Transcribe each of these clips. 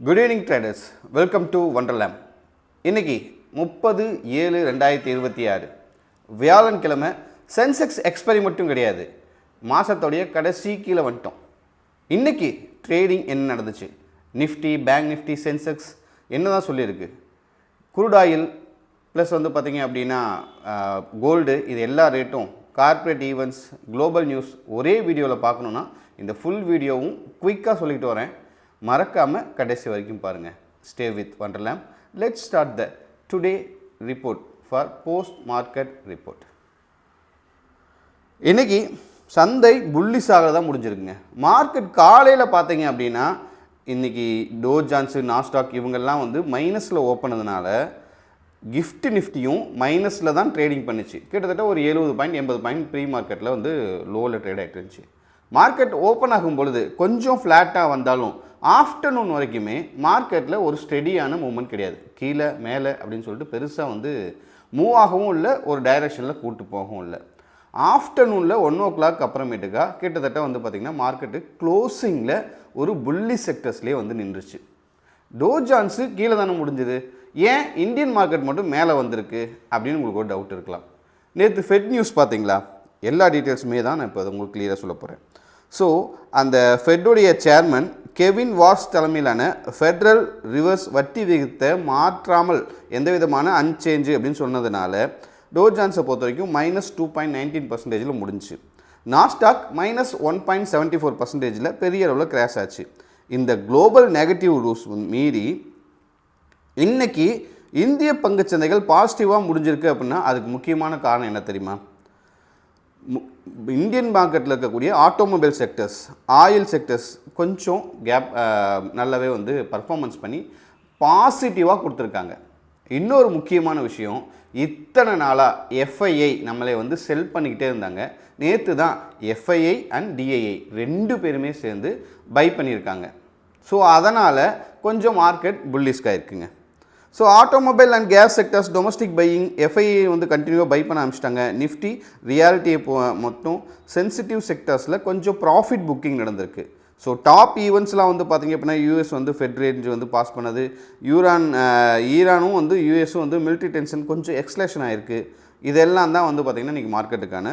Good evening traders, welcome to Wonderlam. இன்றைக்கி 30/7/2026 வியாழன்கிழமை. Sensex expiry மட்டும் கிடையாது, மாதத்தோடைய கடைசி கீழே வந்துட்டோம். இன்றைக்கி ட்ரேடிங் என்ன நடந்துச்சு, நிஃப்டி, பேங்க் நிஃப்டி, சென்செக்ஸ் என்ன தான் சொல்லியிருக்கு, குரூட் ஆயில் ப்ளஸ் பார்த்திங்க அப்படின்னா கோல்டு, இது எல்லா ரேட்டும், கார்ப்பரேட் ஈவெண்ட்ஸ், குளோபல் நியூஸ் ஒரே வீடியோவில் பார்க்கணுன்னா இந்த ஃபுல் வீடியோவும் குயிக்காக சொல்லிக்கிட்டு வரேன். மறக்காமல் கடைசி வரைக்கும் பாருங்கள். Stay with Wonderlam. Let's start the today report for post market report. இன்றைக்கி சந்தை புல்லிஷாக தான் முடிஞ்சிருக்குங்க. மார்க்கெட் காலையில் பார்த்தீங்க அப்படின்னா இன்றைக்கி டோ ஜான்ஸு, நாஸ்டாக் இவங்கெல்லாம் மைனஸில் ஓப்பனதுனால கிஃப்ட் நிஃப்டியும் மைனஸில் தான் ட்ரேடிங் பண்ணிச்சு. கிட்டத்தட்ட ஒரு 70 பாயிண்ட் 80 பாயிண்ட் ப்ரீ மார்க்கெட்டில் லோவில் ட்ரேட் ஆகிட்டு இருந்துச்சு. மார்க்கெட் ஓப்பன் ஆகும் பொழுது கொஞ்சம் ஃப்ளாட்டாக வந்தாலும் ஆஃப்டர்நூன் வரைக்குமே மார்க்கெட்டில் ஒரு ஸ்டெடியான மூவ்மெண்ட் கிடையாது. கீழே மேலே அப்படின்னு சொல்லிட்டு பெருசாக மூவ் ஆகவும் இல்லை, ஒரு டைரெக்ஷனில் கூட்டு போகவும் இல்லை. ஆஃப்டர்நூனில் 1 o'clock அப்புறமேட்டுக்கா கிட்டத்தட்ட பார்த்திங்கன்னா மார்க்கெட்டு க்ளோசிங்கில் ஒரு புல்லி செக்டர்ஸ்லேயே நின்றுச்சு. டோ ஜான்ஸு கீழே தானே முடிஞ்சுது, ஏன் இந்தியன் மார்க்கெட் மட்டும் மேலே வந்திருக்கு அப்படின்னு உங்களுக்கு ஒரு டவுட் இருக்கலாம். நேற்று ஃபெட் நியூஸ் பார்த்தீங்களா? எல்லா டீட்டெயில்ஸுமே தான் நான் இப்போ உங்களுக்கு கிளியராக சொல்ல போகிறேன். ஸோ அந்த ஃபெட்டுடைய சேர்மன் கெவின் வார்ஸ் தலைமையிலான ஃபெட்ரல் ரிவர்ஸ் வட்டி விகிதத்தை மாற்றாமல் எந்த விதமான அன்சேஞ்சு அப்படின்னு சொன்னதுனால டோ ஜான்ஸை பொறுத்த வரைக்கும் -2.19% முடிஞ்சு. நாஸ்டாக் -1.74% பெரிய அளவில் கிராஷ் ஆச்சு. இந்த குளோபல் நெகட்டிவ் ரூஸ் மீறி இன்னைக்கு இந்திய பங்குச்சந்தைகள் பாசிட்டிவாக முடிஞ்சிருக்கு அப்படின்னா அதுக்கு முக்கியமான காரணம் என்ன தெரியுமா? இந்தியன் மார்க்கெட்டில் இருக்கக்கூடிய ஆட்டோமொபைல் செக்டர்ஸ், ஆயில் செக்டர்ஸ் கொஞ்சம் கேப் நல்லாவே பர்ஃபார்மன்ஸ் பண்ணி பாசிட்டிவாக கொடுத்துருக்காங்க. இன்னொரு முக்கியமான விஷயம், இத்தனை நாளாக எஃப்ஐஐ நம்மளே செல் பண்ணிக்கிட்டே இருந்தாங்க. நேற்று தான் எஃப்ஐஐ அண்ட் டிஐஐ 2 பேருமே சேர்ந்து பை பண்ணியிருக்காங்க. ஸோ அதனால் கொஞ்சம் மார்க்கெட் புல்லிஷ்காக இருக்குங்க. So automobile and gas sectors domestic buying FII கண்டினியூவாக பை பண்ண ஆரம்பிச்சிட்டாங்க. நிஃப்டி ரியாலிட்டியை மட்டும் சென்சிட்டிவ் செக்டர்ஸில் கொஞ்சம் ப்ராஃபிட் புக்கிங் நடந்திருக்கு. ஸோ டாப் ஈவெண்ட்ஸ்லாம் பார்த்திங்க அப்படின்னா யூஎஸ் ஃபெட் ரேஞ்ச் பாஸ் பண்ணது, ஈரானும் யூஎஸும் மிலிட்ரி டென்ஷன் கொஞ்சம் எக்ஸ்லேஷன் ஆகிருக்கு. இதெல்லாம் தான் பார்த்திங்கன்னா இன்றைக்கி மார்க்கெட்டுக்கான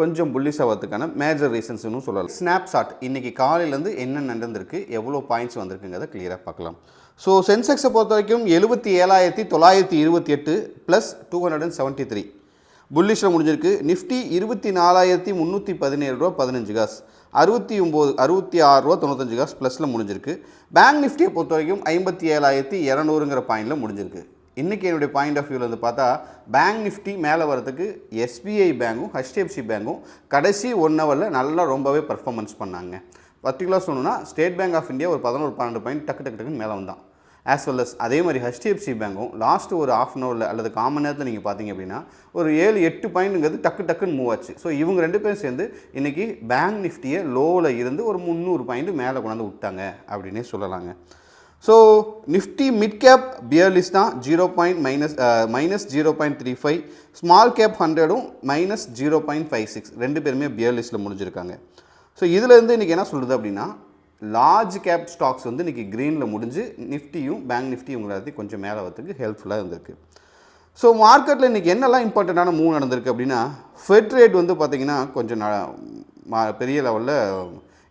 கொஞ்சம் புல்லிஷ் ஆகிறதுக்கான மேஜர் ரீசன்ஸ்னு சொல்லலாம். ஸ்னாப்ஷாட் இன்றைக்கி காலையிலேருந்து என்ன நடந்திருக்கு, எவ்வளோ பாயிண்ட்ஸ் வந்திருக்குங்கிறத கிளியராக பார்க்கலாம். ஸோ சென்செக்ஸை பொறுத்த வரைக்கும் 77,928 ப்ளஸ் 273 புல்லிஷில் முடிஞ்சிருக்கு. நிஃப்டி 24,317 ரூபா 15 காசு, 66 ரூபா 95 காசு ப்ளஸில் முடிஞ்சிருக்கு. பேங்க் நிஃப்டியை பொறுத்த வரைக்கும் 57,200 பாயிண்டில் முடிஞ்சிருக்கு. இன்றைக்கி என்னுடைய பாயிண்ட் ஆஃப் வியூவில் பார்த்தா பேங்க் நிஃப்டி மேலே வரதுக்கு எஸ்பிஐ பேங்கும் ஹெச்டிஎஃப்சி பேங்கும் கடைசி 1 ஹவரில் நல்லா ரொம்பவே பர்ஃபார்மன்ஸ் பண்ணாங்க. பர்டிகுலராக சொல்லணும்னா ஸ்டேட் பேங்க் ஆஃப் இந்தியா ஒரு 11-12 பாயிண்ட் டக்குன்னு மேலே வந்தான். ஆஸ் வெல் அஸ் அதே மாதிரி ஹெச்டிஎஃப்சி பேங்கும் லாஸ்ட்டு ஒரு ½ அன் ஹவரில் அல்லது காமன் நேரத்தில் நீங்கள் பார்த்தீங்க அப்படின்னா ஒரு 7-8 பாயிண்ட்டுங்கிறது டக்குன்னு மூவ் ஆச்சு. ஸோ இவங்க 2 பேரும் சேர்ந்து இன்றைக்கி பேங்க் நிஃப்டியை லோவில் இருந்து ஒரு 300 பாயிண்ட் மேலே கொண்டாந்து விட்டாங்க அப்படின்னே சொல்லலாங்க. ஸோ நிஃப்டி மிட் கேப் பியர்லிஸ் தான் -0.35, ஸ்மால் கேப் 100ம் -0.56, 2 பேருமே பியர்லிஸ்ட்டில் முடிஞ்சிருக்காங்க. ஸோ இதிலேருந்து இன்றைக்கி என்ன சொல்கிறது அப்படின்னா லார்ஜ் கேப் ஸ்டாக்ஸ் இன்றைக்கி க்ரீனில் முடிஞ்சு நிஃப்டியும் பேங்க் நிஃப்டி இவங்களாத்தையும் கொஞ்சம் மேலே வரதுக்கு ஹெல்ப்ஃபுல்லாக இருந்திருக்கு. ஸோ மார்க்கெட்டில் இன்றைக்கி என்னெல்லாம் இம்பார்ட்டண்ட்டான மூவ் நடந்திருக்கு அப்படின்னா ஃபெட் ரேட் பார்த்திங்கன்னா கொஞ்சம் பெரிய லெவலில்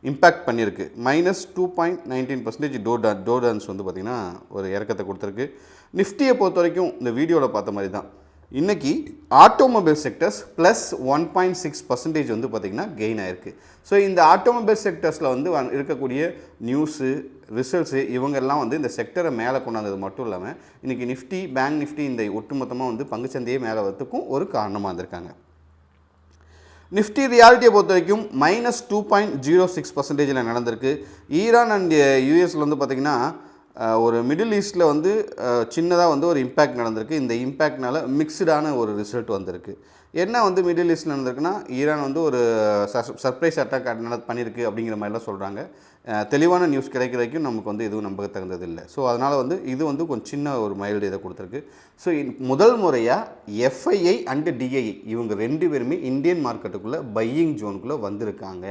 இம்பேக்ட் பண்ணியிருக்கு. -2.19% டோடான்ஸ் பார்த்திங்கன்னா ஒரு இறக்கத்தை கொடுத்துருக்கு. நிஃப்டியை பொறுத்த வரைக்கும் இந்த வீடியோவில் பார்த்த மாதிரி தான் இன்றைக்கி ஆட்டோமொபைல் செக்டர்ஸ் +1.6% பார்த்திங்கன்னா கெயின் ஆகிருக்கு. ஸோ இந்த ஆட்டோமொபைல் செக்டர்ஸில் இருக்கக்கூடிய நியூஸு, ரிசல்ட்ஸு இவங்கெல்லாம் இந்த செக்டரை மேலே கொண்டாந்தது மட்டும் இல்லாமல் இன்றைக்கி நிஃப்டி, பேங்க் நிஃப்டி இந்த ஒட்டுமொத்தமாக பங்குச்சந்தையே மேலே வரத்துக்கும் ஒரு காரணமாக இருந்திருக்காங்க. நிஃப்டி ரியாலிட்டியை பொறுத்த வரைக்கும் -2.06% நடந்திருக்கு. ஈரான் அண்ட் யூஎஸில் பார்த்திங்கன்னா ஒரு மிடில் ஈஸ்ட்டில் சின்னதாக ஒரு இம்பேக்ட் நடந்திருக்கு. இந்த இம்பேக்ட்னால மிக்சடான ஒரு ரிசல்ட் வந்திருக்கு. என்ன மிடில் ஈஸ்ட்டில் நடந்திருக்குன்னா ஈரான் ஒரு சர்ப்ரைஸ் அட்டாக் பண்ணியிருக்கு அப்படிங்கிற மாதிரிலாம் சொல்கிறாங்க. தெளிவான நியூஸ் கிடைக்கிற வரைக்கும் நமக்கு எதுவும் நம்பத்தகுந்தது இல்லை. ஸோ அதனால் இது கொஞ்சம் சின்ன ஒரு மைல்டு இதை கொடுத்துருக்கு. ஸோ முதல் முறையாக எஃப்ஐஐ அண்டு டிஐஐ இவங்க 2 பேருமே இந்தியன் மார்க்கெட்டுக்குள்ளே பையிங் ஜோனுக்குள்ளே வந்திருக்காங்க.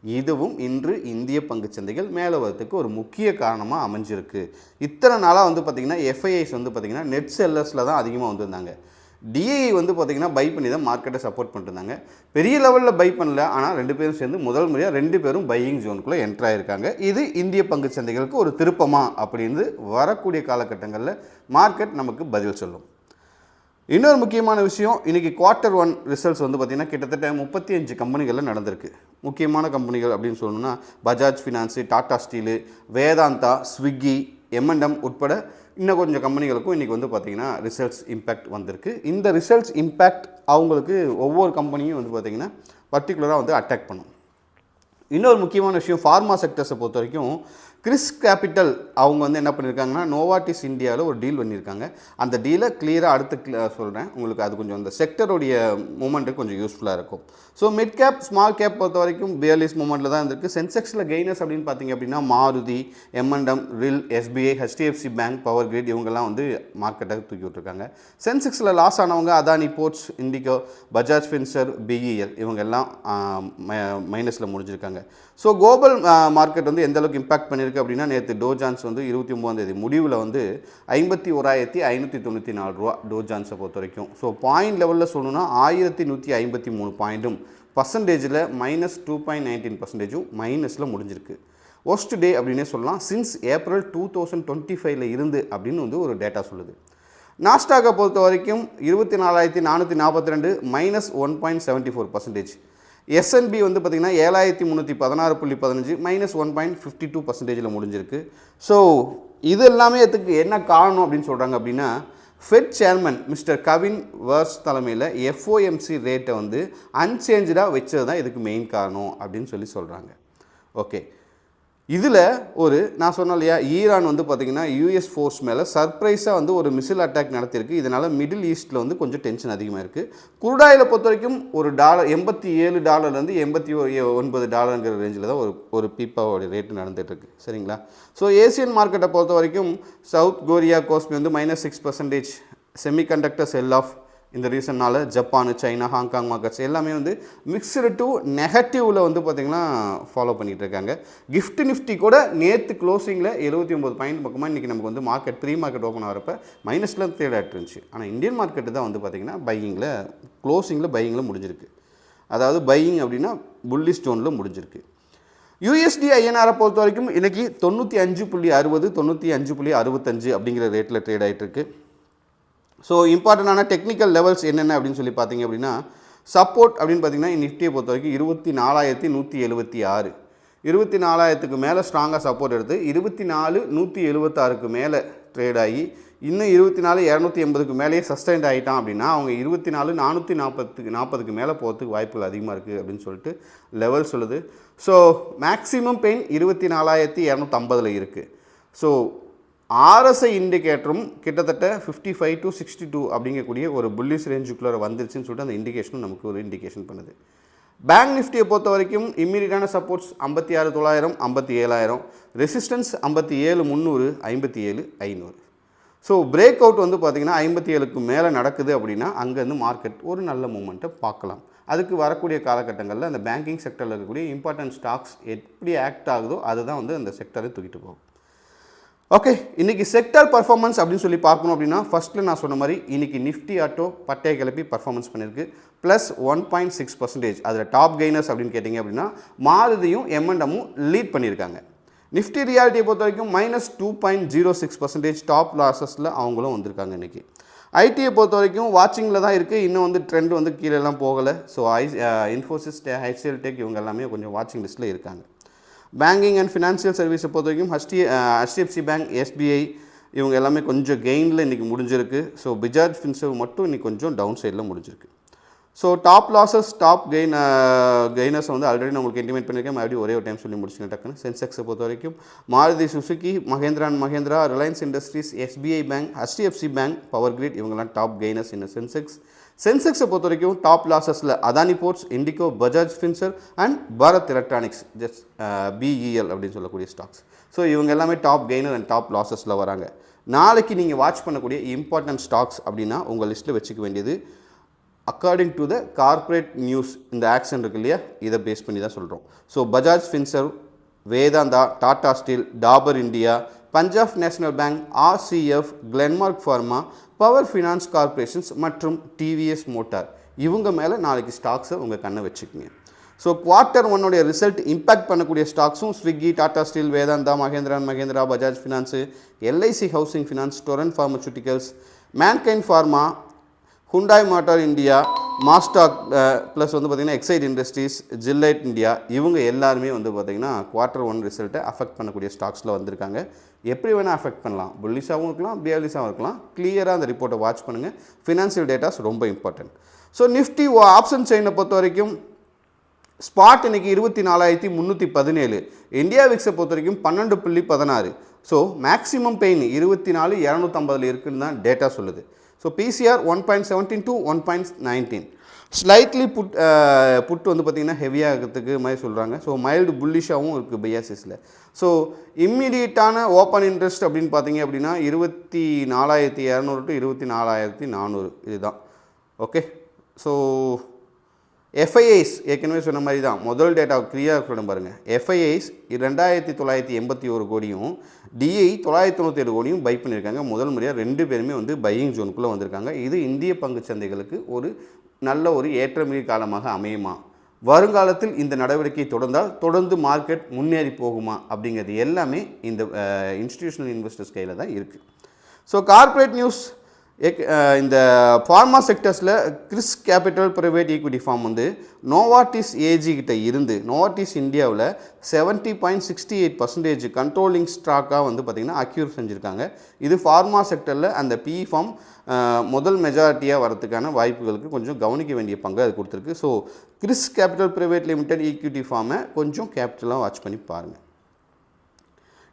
இதுவும் இன்று இந்திய பங்குச்சந்தைகள் மேலே வரதுக்கு ஒரு முக்கிய காரணமாக அமைஞ்சிருக்கு. இத்தனை நாளாக வந்து பார்த்திங்கன்னா எஃப்ஐஐஸ் வந்து பார்த்திங்கன்னா நெட் செல்லர்ஸில் தான் அதிகமாக வந்திருந்தாங்க. டிஐ வந்து பார்த்திங்கன்னா பை பண்ணி தான் மார்க்கெட்டை சப்போர்ட் பண்ணிருந்தாங்க. பெரிய லெவலில் பை பண்ணல, ஆனால் 2 பேரும் சேர்ந்து முதல் முறையாக 2 பேரும் பையிங் ஜோனுக்குள்ளே என்ட்ரு ஆகிருக்காங்க. இது இந்திய பங்குச்சந்தைகளுக்கு ஒரு திருப்பமா அப்படின்னு வரக்கூடிய காலகட்டங்களில் மார்க்கெட் நமக்கு பதில் சொல்லும். இன்னொரு முக்கியமான விஷயம், இன்றைக்கி Q1 ரிசல்ட்ஸ் வந்து பார்த்திங்கன்னா கிட்டத்தட்ட 35 கம்பெனிகளில் நடந்திருக்கு. முக்கியமான கம்பெனிகள் அப்படின்னு சொல்லணும்னா Bajaj finance, Tata steel, Vedanta, Swiggy, M&M உட்பட இன்னும் கொஞ்சம் கம்பெனிகளுக்கும் இன்றைக்கி வந்து பார்த்திங்கன்னா ரிசல்ட்ஸ் இம்பேக்ட் வந்திருக்கு. இந்த ரிசல்ட்ஸ் இம்பேக்ட் அவங்களுக்கு ஒவ்வொரு கம்பெனியும் வந்து பார்த்திங்கன்னா பர்டிகுலராக வந்து அட்டாக் பண்ணும். இன்னொரு முக்கியமான விஷயம், ஃபார்மா செக்டர்ஸை பொறுத்த வரைக்கும் கிறிஸ் கேபிட்டல் அவங்க வந்து என்ன பண்ணியிருக்காங்கன்னா நோவார்டிஸ் இந்தியாவில் ஒரு டீல் பண்ணியிருக்காங்க. அந்த டீலை கிளியராக அடுத்து சொல்கிறேன் உங்களுக்கு. அது கொஞ்சம் அந்த செக்டருடைய மூமெண்ட்டுக்கு கொஞ்சம் யூஸ்ஃபுல்லாக இருக்கும். So mid cap small cap பொறுத்த வரைக்கும் பியர்லிஸ் மூமெண்ட்டில் தான் இருந்திருக்கு. சென்செக்ஸில் கெய்னர்ஸ் அப்படின்னு பார்த்தீங்க அப்படின்னா மாருதி, M&M, ரில், SBI, HDFC bank, power grid இவங்கெல்லாம் வந்து மார்க்கெட்டை தூக்கி விட்டுருக்காங்க. சென்செக்ஸில் லாஸ் ஆனவங்க Adani ports, indigo, Bajaj Finserv, BEL இவங்க எல்லாம் மைனஸில் முடிஞ்சிருக்காங்க. ஸோ குளோபல் மார்க்கெட் வந்து எந்தளவுக்கு இம்பாக்ட் பண்ணியிருக்கு அப்படின்னா நேற்று டோஜான்ஸ் வந்து 29 முடிவில் வந்து 51,594 ரூபா டோஜான்ஸை பொறுத்த வரைக்கும். ஸோ பாயிண்ட் லெவலில் சொல்லணும்னா 1153 பாயிண்ட்டும் பர்சன்டேஜில் -2.19% மைனஸில் முடிஞ்சிருக்கு. ஒஸ்ட் டே அப்படின்னே சொல்லலாம் சின்ஸ் ஏப்ரல் 2025 இருந்து அப்படின்னு வந்து ஒரு டேட்டா சொல்லுது. நாஸ்டாக்கை பொறுத்த வரைக்கும் 24,442 -1.74%. S&P வந்து பார்த்திங்கன்னா 7,316.15 -1.52%. முடிஞ்சிருக்கு. ஸோ இது எல்லாமே இதுக்கு என்ன காரணம் அப்படின்னு சொல்கிறாங்க அப்படின்னா Fed chairman mister Kevin Warsh தலைமையில் FOMC ரேட்டை வந்து அன்சேஞ்சாக வச்சது தான் இதுக்கு மெயின் காரணம் அப்படின்னு சொல்கிறாங்க. ஓகே, இதில் நான் சொன்னேன் இல்லையா, ஈரான் வந்து பார்த்திங்கன்னா US ஃபோர்ஸ் மேலே சர்ப்ரைஸாக வந்து ஒரு மிசில் அட்டாக் நடத்தியிருக்கு. இதனால் மிடில் ஈஸ்ட்டில் வந்து கொஞ்சம் டென்ஷன் அதிகமாக இருக்குது. குருடாயில் பொறுத்த வரைக்கும் $1 $87 $89 ரேஞ்சில் தான் ஒரு பீப்பாவோட ரேட்டு நடந்துகிட்ருக்கு. சரிங்களா? ஸோ ஏசியன் மார்க்கெட்டை பொறுத்த வரைக்கும் சவுத் கொரியா கோஸ்மி வந்து -6%, செமிகண்டக்டர் செல் ஆஃப் இந்த ரீசன்னால் ஜப்பான், சைனா, ஹாங்காங் மார்க்கெட்ஸ் எல்லாமே வந்து மிக்சடு டு நெகட்டிவில் வந்து பார்த்திங்கன்னா ஃபாலோ பண்ணிகிட்டு இருக்காங்க. கிஃப்ட் நிஃப்டி கூட நேற்று க்ளோசிங்கில் 79 பாயிண்ட் பக்கமாக இன்றைக்கி நமக்கு வந்து மார்க்கெட் ப்ரீ மார்க்கெட் ஓப்பன் ஆகிறப்ப மைனஸில் ட்ரேட் ஆகிட்டு இருந்துச்சு. ஆனால் இந்தியன் மார்க்கெட்டு தான் வந்து பார்த்திங்கன்னா பையிங்கில் முடிஞ்சிருக்கு. அதாவது பையிங் அப்படின்னா புல்லிஷ் ஜோனில் முடிஞ்சிருக்கு. USD INR பொறுத்த வரைக்கும் இன்றைக்கி 95.60 95.65 அப்படிங்கிற ரேட்டில் ட்ரேட் ஆகிட்டு இருக்குது. ஸோ இம்பார்ட்டண்டான டெக்னிக்கல் லெவல்ஸ் என்னென்ன அப்படின்னு சொல்லி பார்த்தீங்க அப்படின்னா சப்போர்ட் அப்படின்னு பார்த்தீங்கன்னா நிஃப்டியை பொறுத்த வரைக்கும் 24,176 24,000க்கு மேலே ஸ்ட்ராங்காக சப்போர்ட் எடுத்து 24,176க்கு மேலே ட்ரேட் ஆகி இன்னும் 24,280க்கு மேலேயே சஸ்டைன்ட் ஆகிட்டான் அப்படின்னா அவங்க 24,440க்கு மேலே போகிறதுக்கு வாய்ப்புகள் அதிகமாக இருக்குது அப்படின்னு சொல்லிட்டு லெவல் சொல்லுது. ஸோ மேக்ஸிமம் பெயின் 24,250 இருக்குது. ஸோ RSI இண்டிகேட்டரும் கிட்டத்தட்ட 55 to 62 அப்படிங்கக்கூடிய ஒரு புல்லிஷ் ரேஞ்சுக்குள்ளே வந்துருச்சுன்னு சொல்லிட்டு அந்த இண்டிகேஷனும் நமக்கு ஒரு இண்டிகேஷன் பண்ணுது. பேங்க் நிஃப்டியை பொறுத்த வரைக்கும் இம்மீடியட்டான supports 56,900 57,000, resistance 57,300 57,500. So break out வந்து பார்த்திங்கன்னா 57க்கு மேலே நடக்குது அப்படின்னா அங்கேருந்து மார்க்கெட் ஒரு நல்ல மூமெண்ட்டை பார்க்கலாம். அதுக்கு வரக்கூடிய காலகட்டங்களில் அந்த பேங்கிங் செக்டரில் இருக்கக்கூடிய இம்பார்ட்டன்ட் ஸ்டாக்ஸ் எப்படி ஆக்ட் ஆகுதோ அதுதான் வந்து அந்த செக்டரை தூக்கிட்டு போகும். ஓகே, இன்றைக்கி செக்டர் பர்ஃபார்மன்ஸ் அப்படின்னு சொல்லி பார்க்கணும் அப்படின்னா ஃபஸ்ட்டில் நான் சொன்ன மாதிரி இன்றைக்கி நிஃப்டி ஆட்டோ பட்டையை கிளப்பி பர்ஃபார்மன்ஸ் பண்ணியிருக்கு +1.6%. அதில் டாப் கெய்னர்ஸ் அப்படின்னு கேட்டிங்க அப்படின்னா மாருதியும் M&Mமும் லீட் பண்ணியிருக்காங்க. நிஃப்டி ரியாலிட்டியை பொறுத்த வரைக்கும் -2.06%. டாப் லாஸஸில் அவங்களும் வந்திருக்காங்க. இன்றைக்கி ஐடியை பொறுத்த வரைக்கும் வாட்சிங்கில் தான் இருக்குது, இன்னும் வந்து ட்ரெண்ட் வந்து கீழெல்லாம் போகலை. ஸோ இன்ஃபோசிஸ், HCL டெக் இவங்க எல்லாமே கொஞ்சம் வாட்சிங் லிஸ்ட்டில் இருக்காங்க. பேங்கிங் அண்ட் ஃபினான்ஷியல் சர்வீஸை பொறுத்த வரைக்கும் HDFC பேங்க், SBI இவங்க எல்லாமே கொஞ்சம் கெயினில் இன்றைக்கி முடிஞ்சிருக்கு. ஸோ பஜாஜ் ஃபின்சர்வ் மட்டும் இன்றைக்கி கொஞ்சம் டவுன் சைடில் முடிஞ்சிருக்கு. ஸோ டாப் லாஸஸ் டாப் கெய்னர்ஸை வந்து ஆல்ரெடி நான் உங்களுக்கு இன்டிமேட் பண்ணியிருக்கேன். மறுபடியும் ஒரே ஒரு டைம் சொல்லி முடிச்சுங்க டக்குன்னு. சென்செக்ஸை பொறுத்த வரைக்கும் Maruti Suzuki, Mahindra and Mahindra, Reliance Industries, SBI bank, HDFC bank, power grid இவங்கெல்லாம் டாப் கெய்னர்ஸ் இந்த சென்செக்ஸை பொறுத்த வரைக்கும் டாப் லாஸஸில் Adani ports, indigo, Bajaj Finserv and Bharat Electronics BEL அப்படின்னு சொல்லக்கூடிய ஸ்டாக்ஸ். ஸோ இவங்க எல்லாமே டாப் கெய்னர் அண்ட் டாப் லாஸஸில் வராங்க. நாளைக்கு நீங்கள் வாட்ச் பண்ணக்கூடிய இம்பார்ட்டன்ட் ஸ்டாக்ஸ் அப்படின்னா உங்கள் லிஸ்ட்டில் வச்சுக்க வேண்டியது according to the corporate news இந்த ஆக்ஷன் இருக்கு இல்லையா, இதை பேஸ் பண்ணி தான் சொல்கிறோம். So Bajaj Finserv, Vedanta, Tata steel, Dabur India, Punjab national bank, RCF, Glenmark pharma, power finance corporations மற்றும் டிவிஎஸ் மோட்டார் இவங்க மேலே நாளைக்கு ஸ்டாக்ஸை உங்கள் கண்ணை வச்சுக்கோங்க. ஸோ Q1 ரிசல்ட் இம்பேக்ட் பண்ணக்கூடிய ஸ்டாக்ஸும் Swiggy, Tata Steel, Vedanta, Mahindra and Mahindra, Bajaj Finance, LIC Housing Finance, Torrent Pharmaceuticals, Mankind Pharma, Hyundai Motor India, Mastek plus வந்து பார்த்திங்கன்னா எக்ஸைட் இண்டஸ்ட்ரீஸ், ஜில்லைட் இந்தியா இவங்க எல்லாருமே வந்து பார்த்திங்கன்னா Q1 ரிசல்ட்டை அஃபெக்ட் பண்ணக்கூடிய ஸ்டாக்ஸில் வந்திருக்காங்க. எப்படி வேணால் அஃபெக்ட் பண்ணலாம், புல்லிஷாகவும் இருக்கலாம், பியர்லிஷாகவும் இருக்கலாம். கிளியராக அந்த ரிப்போர்ட்டை வாட்ச் பண்ணுங்கள். ஃபினான்ஷியல் டேட்டாஸ் ரொம்ப இம்பார்ட்டன்ட். ஸோ நிஃப்டி ஆப்ஷன் செயினை பொறுத்த வரைக்கும் ஸ்பாட் இன்றைக்கி 24,317, இந்தியா விக்ஸை பொறுத்த வரைக்கும் 12.16. ஸோ மேக்ஸிமம் பெயின் 24,250 இருக்குதுன்னு தான் டேட்டா சொல்லுது. So PCR 1.17 to 1.19. Slightly put வந்து பார்த்திங்கன்னா ஹெவியாக இருக்கிறதுக்கு மாதிரி சொல்கிறாங்க. ஸோ மைல்டு புல்லிஷாகவும் இருக்குது பையாசிஸில். ஸோ இம்மிடியட்டான ஓப்பன் இன்ட்ரெஸ்ட் அப்படின்னு பார்த்தீங்க அப்படின்னா 24,200 to 24,400 இதுதான். ஓகே. ஸோ எஃப்ஐஐஸ் ஏற்கனவே சொன்ன மாதிரி தான் முதல் டேட்டா கிளியராக சொல்ல பாருங்கள். எஃப்ஐஐஸ் 2,981 கோடியும் டிஐ 997 கோடியும் பை பண்ணியிருக்காங்க. முதல் முறையாக 2 பேருமே வந்து பையிங் ஜோனுக்குள்ளே வந்திருக்காங்க. இது இந்திய பங்கு சந்தைகளுக்கு ஒரு நல்ல ஒரு ஏற்றமிகு காலமாக அமையுமா, வருங்காலத்தில் இந்த நடவடிக்கை தொடர்ந்து மார்க்கெட் முன்னேறி போகுமா அப்படிங்கிறது எல்லாமே இந்த இன்ஸ்டிடியூஷனல் இன்வெஸ்டர்ஸ் கையில் தான் இருக்குது. ஸோ கார்ப்பரேட் நியூஸ் இந்த ஃபார்மா செக்டர்ஸில் Chrys Capital private equity firm வந்து நோவார்டிஸ் ஏஜி கிட்ட இருந்து நோவார்டிஸ் இந்தியாவில் 70.68% கண்ட்ரோலிங் ஸ்டாக்காக வந்து பார்த்திங்கன்னா அக்யூர் செஞ்சுருக்காங்க. இது ஃபார்மா செக்டரில் அந்த பிஇ ஃபார்ம் முதல் மெஜாரிட்டியாக வரதுக்கான வாய்ப்புகளுக்கு கொஞ்சம் கவனிக்க வேண்டிய பங்கு அது கொடுத்துருக்கு. So Chris Capital private limited equity ஃபார்மை கொஞ்சம் கேபிட்டலாக வாட்ச் பண்ணி பாருங்கள்.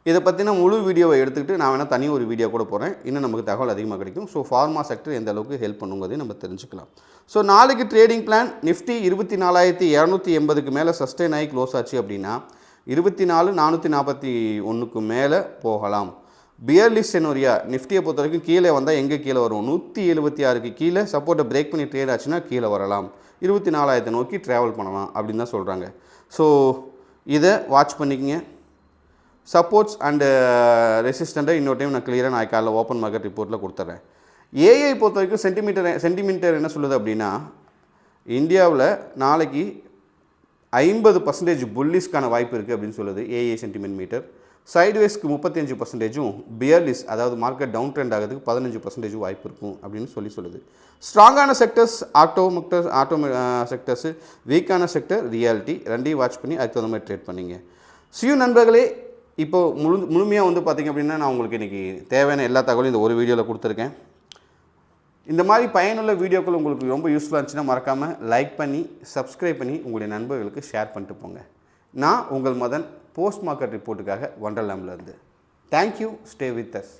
இதை பற்றின முழு வீடியோவை எடுத்துக்கிட்டு நான் வேணால் தனி ஒரு வீடியோ கூட போகிறேன். இன்னும் நமக்கு தகவல் அதிகமாக கிடைக்கும். ஸோ ஃபார்மா செக்டர் எந்த அளவுக்கு ஹெல்ப் பண்ணுங்கிறதையும் நம்ம தெரிஞ்சுக்கலாம். ஸோ நாளைக்கு ட்ரேடிங் பிளான் நிஃப்டி 24,280க்கு மேலே சஸ்டெயின் ஆகி க்ளோஸ் ஆச்சு அப்படின்னா 24,441க்கு மேலே போகலாம். பியர்லிஷ் செனோரியா நிஃப்டியை பொறுத்த வரைக்கும் கீழே வந்தால் எங்கே கீழே வரும், 176க்கு கீழே சப்போர்ட்டை பிரேக் பண்ணி ட்ரேட் ஆச்சுன்னா கீழே வரலாம், 24,000 நோக்கி ட்ராவல் பண்ணலாம் அப்படின்னு தான் சொல்கிறாங்க. ஸோ இதை வாட்ச் பண்ணிக்கங்க. சப்போர்ட்ஸ் அண்டு ரெசிஸ்டண்ட்டை இன்னொரு டைம் நான் கிளியராக நான் காலைல ஓப்பன் மார்க்கெட் ரிப்போர்ட்டில் கொடுத்துட்றேன். ஏஐ பொறுத்த வரைக்கும் சென்டிமீட்டர் என்ன சொல்லுது அப்படின்னா இந்தியாவில் நாளைக்கு 50% புல்லிஸ்க்கான வாய்ப்பு இருக்குது அப்படின்னு சொல்லுது ஏஐ சென்டிமெண்ட் மீட்டர். சைட்வேஸ்க்கு 35%, பியர்லிஸ் அதாவது மார்க்கெட் டவுன் ட்ரெண்ட் ஆகிறதுக்கு 15% வாய்ப்பு இருக்கும் அப்படின்னு சொல்லுது. ஸ்ட்ராங்கான செக்டர்ஸ் ஆட்டோ செக்டர்ஸு, வீக்கான செக்டர் ரியாலிட்டி, ரெண்டையும் வாட்ச் பண்ணி அதுக்கு தகுந்த மாதிரி ட்ரேட் பண்ணிங்க. சியூ நண்பர்களே, இப்போ முழுமையாக வந்து பார்த்திங்க அப்படின்னா நான் உங்களுக்கு இன்றைக்கி தேவையான எல்லா தகவலும் இந்த ஒரு வீடியோவில் கொடுத்துருக்கேன். இந்த மாதிரி பயனுள்ள வீடியோக்கள் உங்களுக்கு ரொம்ப யூஸ்ஃபுல்லாக இருந்துச்சுன்னா மறக்காமல் லைக் பண்ணி சப்ஸ்கிரைப் பண்ணி உங்களுடைய நண்பர்களுக்கு ஷேர் பண்ணிட்டு போங்க. நான் உங்கள் மதன், போஸ்ட் மார்க்கெட் ரிப்போர்ட்டுக்காக வண்டர்லாம்லேருந்து. தேங்க்யூ. Stay with as.